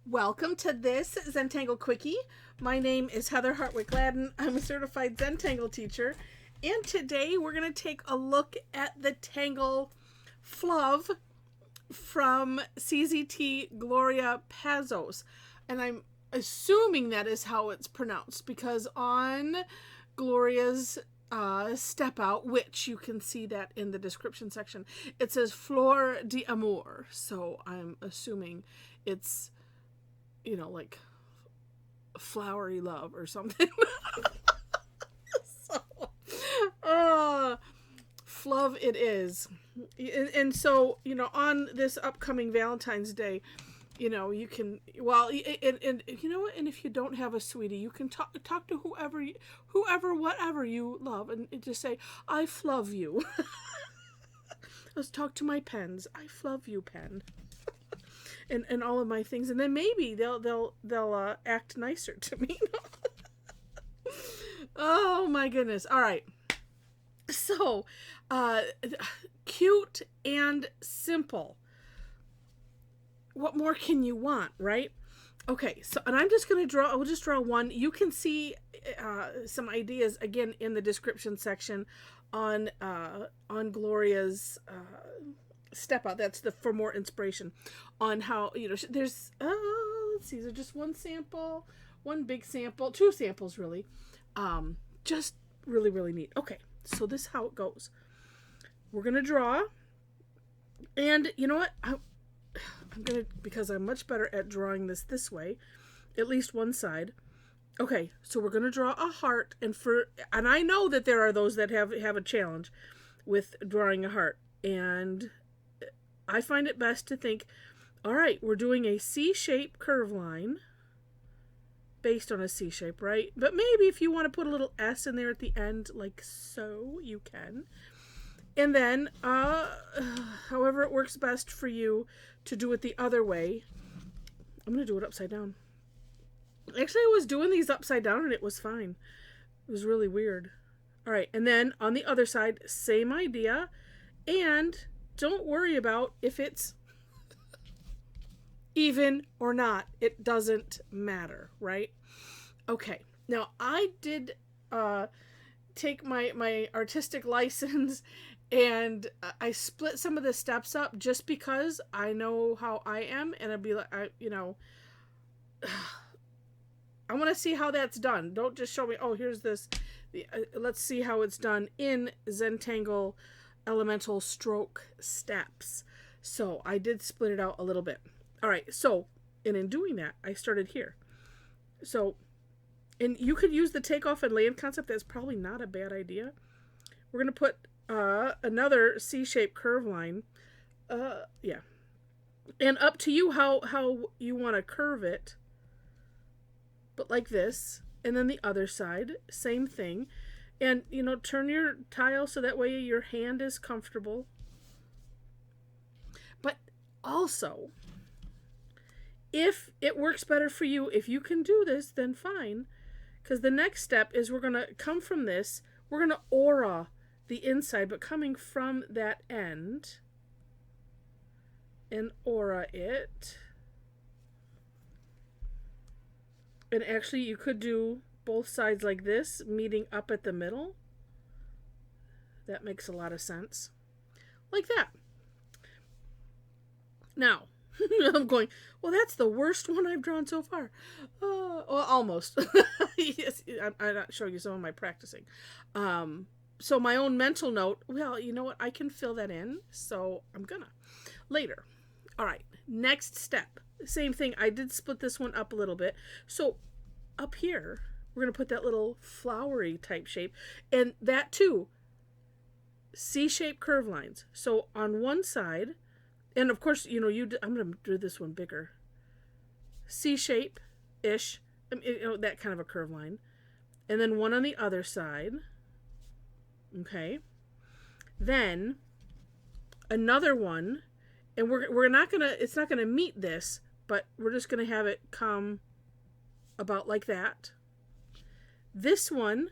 Welcome to this Zentangle Quickie. My name is Heather Hartwick Gladden. I'm a Certified Zentangle Teacher. And today we're going to take a look at the tangle Flove from CZT Gloria Pazos. And I'm assuming that is how it's pronounced because on Gloria's step out, which you can see that in the description section, it says Flor d'Amour. So I'm assuming it's, like flowery love or something. Flove it is. And so, on this upcoming Valentine's Day, you can, and you know what, and if you don't have a sweetie, you can talk to whatever you love, and just say, I flove you. Let's talk to my pens. I flove you, pen. And all of my things, and then maybe they'll act nicer to me. Oh my goodness. All right. So, cute and simple. What more can you want, right? Okay, so, and I'm just going to draw, I'll just draw one. You can see some ideas, again, in the description section on Gloria's step out. That's for more inspiration on how, there's, let's see, there's just one sample, one big sample, two samples, really. Just really, really neat. Okay, so this is how it goes. We're going to draw, and you know what? I'm going to, because I'm much better at drawing this way, at least one side. Okay, so we're going to draw a heart, and I know that there are those that have a challenge with drawing a heart, and I find it best to think, all right, we're doing a C-shaped curve line based on a C shape, right? But maybe if you want to put a little S in there at the end, like so, you can. And then, however it works best for you to do it the other way, I'm going to do it upside down. Actually, I was doing these upside down and it was fine. It was really weird. All right, and then on the other side, same idea. And don't worry about if it's even or not. It doesn't matter, right? Okay, now I did take my artistic license, and I split some of the steps up just because I know how I am, and I'd be like, I want to see how that's done. Don't just show me, oh, here's this. Let's see how it's done in Zentangle elemental stroke steps. So I did split it out a little bit. All right, so, and in doing that, I started here. So, and you could use the takeoff and land concept. That's probably not a bad idea. We're going to put another C-shaped curve line. Yeah. And up to you how you want to curve it. But like this. And then the other side, same thing. And, turn your tile so that way your hand is comfortable. But also, if it works better for you, if you can do this, then fine. Because the next step is we're going to come from this. We're going to aura the inside, but coming from that end. And aura it. And actually, you could do both sides like this, meeting up at the middle. That makes a lot of sense. Like that. Now, I'm going, well, that's the worst one I've drawn so far. Well, almost. Yes, I'm not showing you some of my practicing. So my own mental note, well, you know what? I can fill that in, so I'm gonna. Later. All right, next step. Same thing. I did split this one up a little bit. So up here, we're going to put that little flowery type shape. And that too, C-shaped curve lines. So on one side, and of course, I'm going to do this one bigger. C-shape-ish, that kind of a curve line. And then one on the other side. Okay. Then another one, and we're not going to, it's not going to meet this, but we're just going to have it come about like that. This one,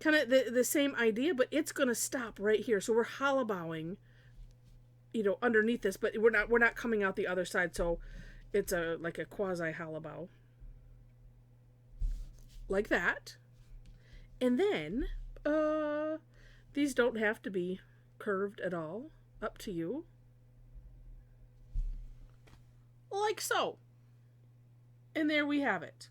kind of the same idea, but it's going to stop right here. So we're hollow bowing, underneath this, but we're not coming out the other side. So It's like a quasi halibut. Like that. And then, these don't have to be curved at all. Up to you. Like so. And there we have it.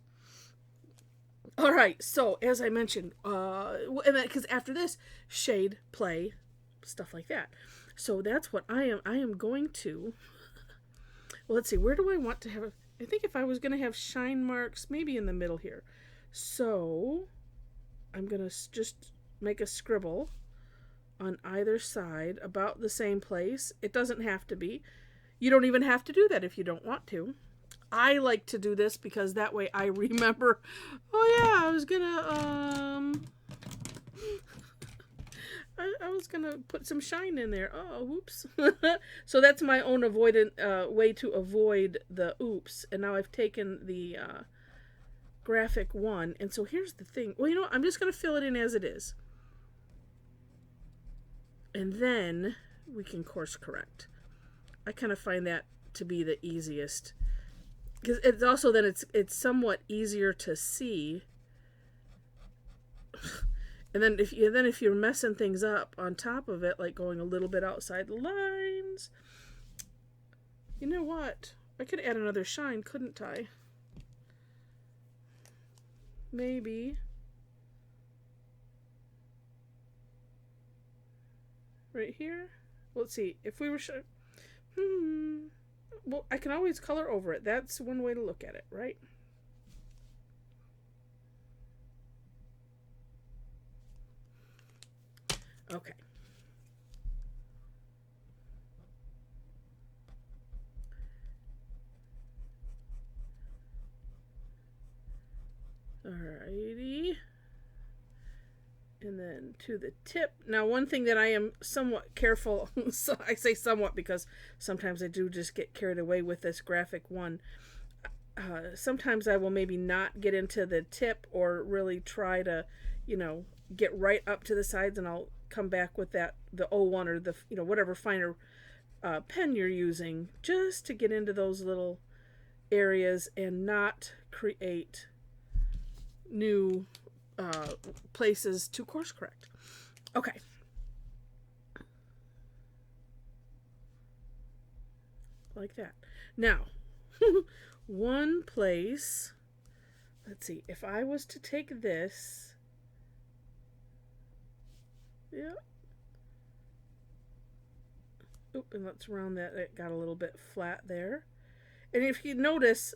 All right, so as I mentioned, and because after this, shade, play, stuff like that. So that's what I am going to. Well, let's see. Where do I want to have? I think if I was going to have shine marks, maybe in the middle here. So I'm going to just make a scribble on either side about the same place. It doesn't have to be. You don't even have to do that if you don't want to. I like to do this because that way I remember, oh yeah, I was gonna I was gonna put some shine in there. Oh, whoops. So that's my own way to avoid the oops. And now I've taken the graphic one. And so here's the thing. Well, you know what? I'm just gonna fill it in as it is. And then we can course correct. I kind of find that to be the easiest. Because it's also then it's somewhat easier to see. And then if you're messing things up on top of it, like going a little bit outside the lines, you know what? I could add another shine, couldn't I? Maybe. Right here. Let's see. If we were well, I can always color over it. That's one way to look at it, right? Okay. Alrighty. And then to the tip. Now, one thing that I am somewhat careful, so I say somewhat because sometimes I do just get carried away with this graphic one. Sometimes I will maybe not get into the tip or really try to, get right up to the sides, and I'll come back with the 01 or the, whatever finer pen you're using, just to get into those little areas and not create new places to course correct. Okay. Like that. Now, one place, let's see, if I was to take this, yeah. Oop, and let's round that. It got a little bit flat there. And if you notice,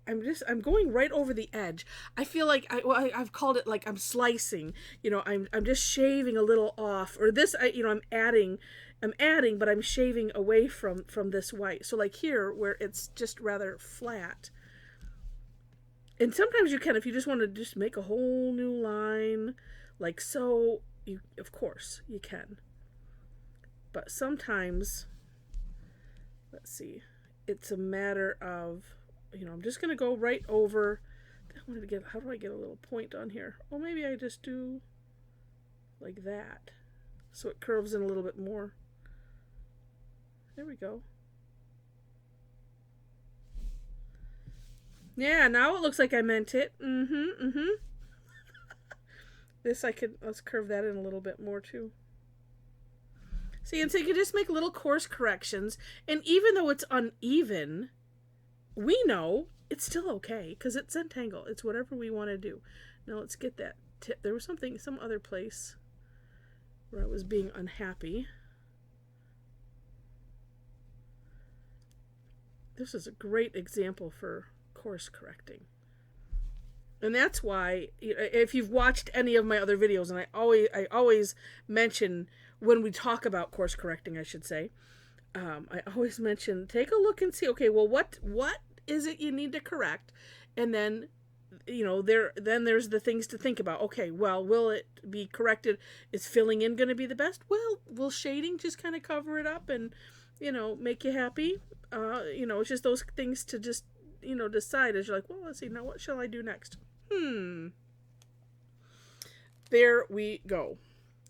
I'm going right over the edge. I feel like I've called it like I'm slicing. I'm just shaving a little off. Or this, I'm adding, but I'm shaving away from this white. So like here, where it's just rather flat. And sometimes you can, if you just want to just make a whole new line, like so. Of course, you can. But sometimes, let's see, it's a matter of. I'm just going to go right over. How do I get a little point on here? Oh, maybe I just do like that. So it curves in a little bit more. There we go. Yeah, now it looks like I meant it. This let's curve that in a little bit more too. See, and so you can just make little course corrections. And even though it's uneven, we know it's still okay because it's Zentangle. It's whatever we want to do. Now let's get that tip. There was some other place where I was being unhappy. This is a great example for course correcting. And that's why, if you've watched any of my other videos, and I always mention when we talk about course correcting, I should say, I always mention, take a look and see, okay, well, what is it you need to correct? And then, there's the things to think about. Okay, well, will it be corrected? Is filling in going to be the best? Well, will shading just kind of cover it up and, make you happy? It's just those things to just, decide as you're like, well, let's see, now what shall I do next? There we go.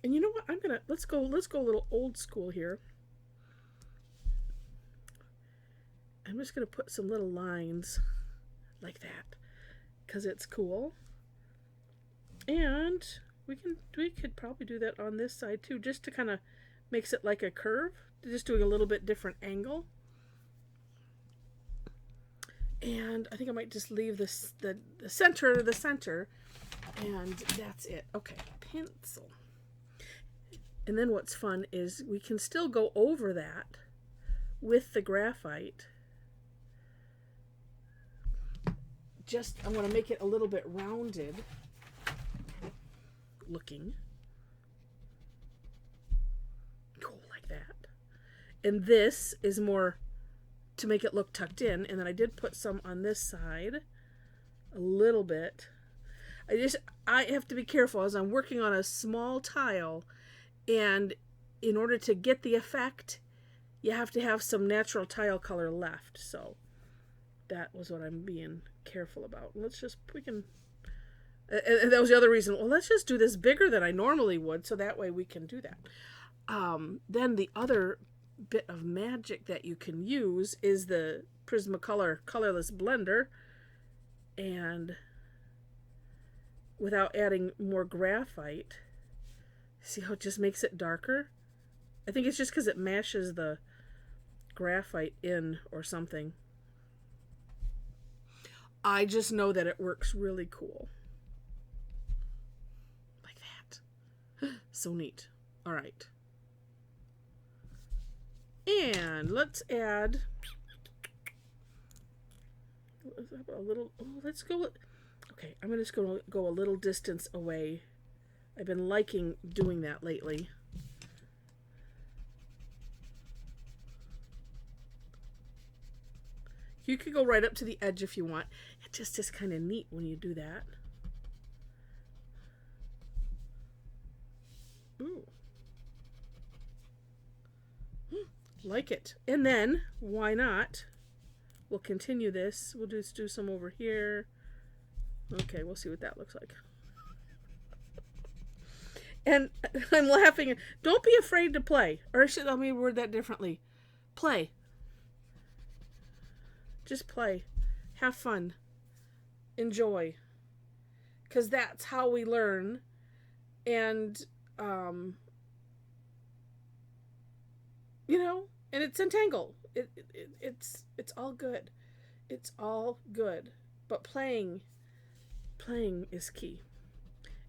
And you know what? Let's go a little old school here. I'm just going to put some little lines like that because it's cool. And we could probably do that on this side too, just to kind of makes it like a curve, just doing a little bit different angle. And I think I might just leave this the center, and that's it. Okay, pencil. And then what's fun is we can still go over that with the graphite. Just, I want to make it a little bit rounded looking. Cool, like that. And this is more to make it look tucked in. And then I did put some on this side, a little bit. I have to be careful as I'm working on a small tile, and in order to get the effect, you have to have some natural tile color left. So that was what I'm being careful about. Let's just, and that was the other reason. Well, let's just do this bigger than I normally would, so that way we can do that. Then the other bit of magic that you can use is the Prismacolor colorless blender, and without adding more graphite, see how it just makes it darker? I think it's just because it mashes the graphite in or something. I just know that it works really cool. Like that. So neat. All right. And let's add a little, let's go, okay, I'm just going to go a little distance away. I've been liking doing that lately. You could go right up to the edge if you want. It just is kind of neat when you do that. Ooh. Like it. And then, why not? We'll continue this. We'll just do some over here. Okay, we'll see what that looks like. And I'm laughing. Don't be afraid to play. Or let me word that differently. Play. Just play. Have fun. Enjoy. Because that's how we learn. And, you know, and it's Zentangle. It's all good. It's all good. But playing is key.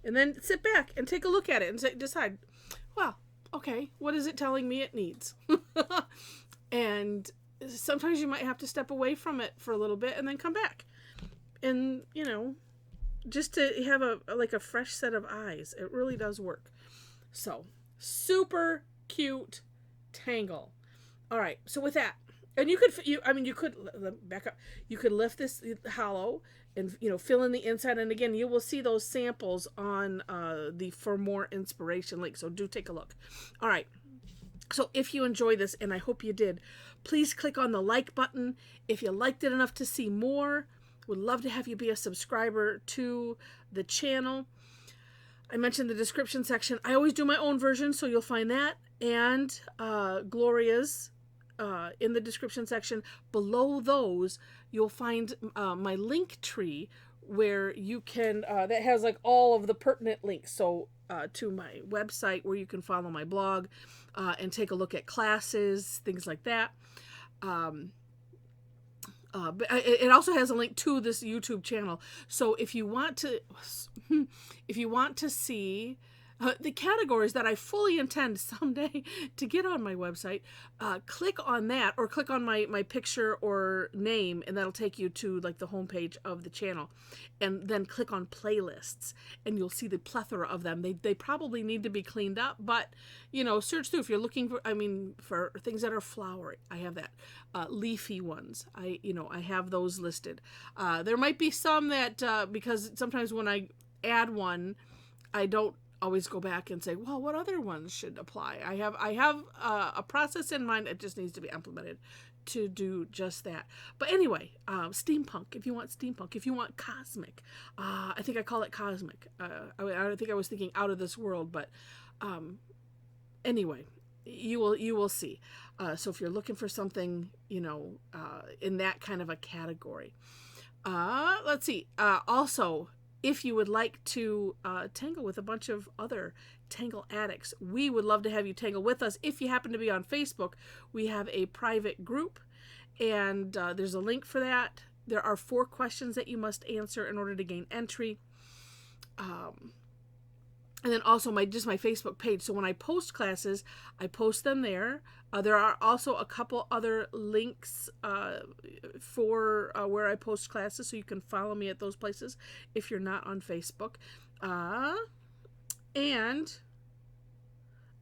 And then sit back and take a look at it and decide, well, okay, what is it telling me it needs? And sometimes you might have to step away from it for a little bit and then come back. And, you know, just to have a fresh set of eyes. It really does work. So, super cute tangle. All right, so with that, and you could back up. You could lift this hollow and, you know, fill in the inside. And again, you will see those samples on the For More Inspiration link. So do take a look. All right. So if you enjoy this, and I hope you did, please click on the like button. If you liked it enough to see more, would love to have you be a subscriber to the channel. I mentioned the description section. I always do my own version, so you'll find that. And Gloria's in the description section. Below those, you'll find my link tree where you can, that has like all of the pertinent links. So to my website where you can follow my blog and take a look at classes, things like that. But it also has a link to this YouTube channel. So if you want to see the categories that I fully intend someday to get on my website, click on that, or click on my picture or name, and that'll take you to like the homepage of the channel. And then click on playlists, and you'll see the plethora of them. They probably need to be cleaned up, but, you know, search through if you're looking for, for things that are flowery. I have that. Leafy ones. I have those listed. There might be some that, because sometimes when I add one, I don't always go back and say, well, what other ones should apply? I have a process in mind. It just needs to be implemented to do just that. But anyway, steampunk, if you want steampunk, if you want cosmic, I think I call it cosmic. I think I was thinking out of this world, but anyway, you will see. So if you're looking for something, in that kind of a category, let's see. Also, if you would like to tangle with a bunch of other tangle addicts, we would love to have you tangle with us. If you happen to be on Facebook, we have a private group, and there's a link for that. There are 4 questions that you must answer in order to gain entry. And then also my Facebook page. So when I post classes, I post them there. There are also a couple other links for where I post classes, so you can follow me at those places if you're not on Facebook. And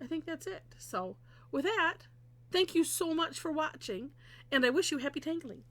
I think that's it. So with that, thank you so much for watching, and I wish you happy tangling.